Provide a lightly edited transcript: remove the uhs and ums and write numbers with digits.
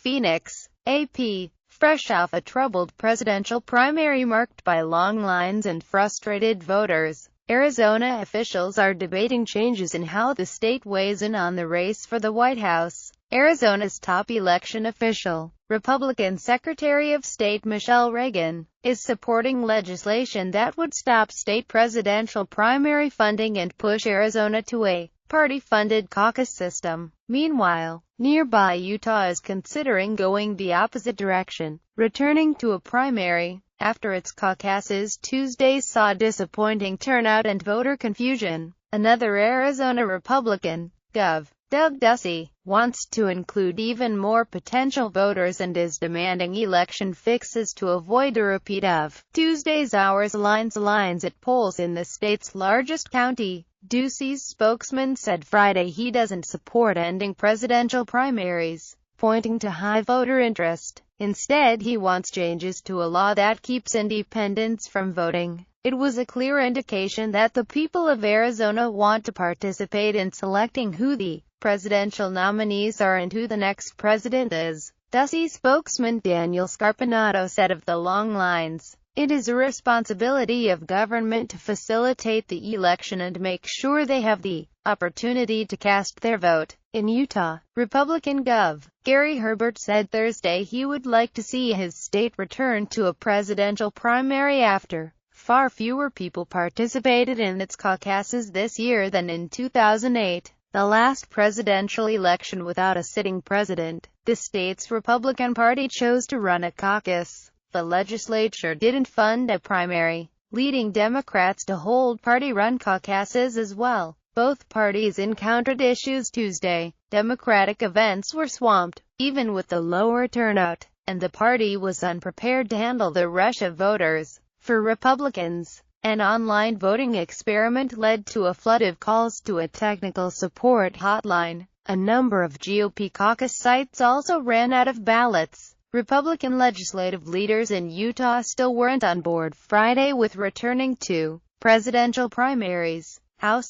Phoenix, AP. Fresh off a troubled presidential primary marked by long lines and frustrated voters, Arizona officials are debating changes in how the state weighs in on the race for the White House. Arizona's top election official, Republican Secretary of State Michele Reagan, is supporting legislation that would stop state presidential primary funding and push Arizona to a party-funded caucus system. Meanwhile, nearby Utah is considering going the opposite direction, returning to a primary, after its caucuses Tuesday saw disappointing turnout and voter confusion. Another Arizona Republican, Gov. Doug Ducey, wants to include even more potential voters and is demanding election fixes to avoid a repeat of Tuesday's hours lines at polls in the state's largest county. Ducey's spokesman said Friday he doesn't support ending presidential primaries, pointing to high voter interest. Instead, he wants changes to a law that keeps independents from voting. It was a clear indication that the people of Arizona want to participate in selecting who the presidential nominees are and who the next president is. Ducey spokesman Daniel Scarpinato said of the long lines, "It is a responsibility of government to facilitate the election and make sure they have the opportunity to cast their vote." In Utah, Republican Gov. Gary Herbert said Thursday he would like to see his state return to a presidential primary after far fewer people participated in its caucuses this year than in 2008, the last presidential election without a sitting president. The state's Republican Party chose to run a caucus. The legislature didn't fund a primary, leading Democrats to hold party-run caucuses as well. Both parties encountered issues Tuesday. Democratic events were swamped, even with the lower turnout, and the party was unprepared to handle the rush of voters. For Republicans, an online voting experiment led to a flood of calls to a technical support hotline. A number of GOP caucus sites also ran out of ballots. Republican legislative leaders in Utah still weren't on board Friday with returning to presidential primaries. House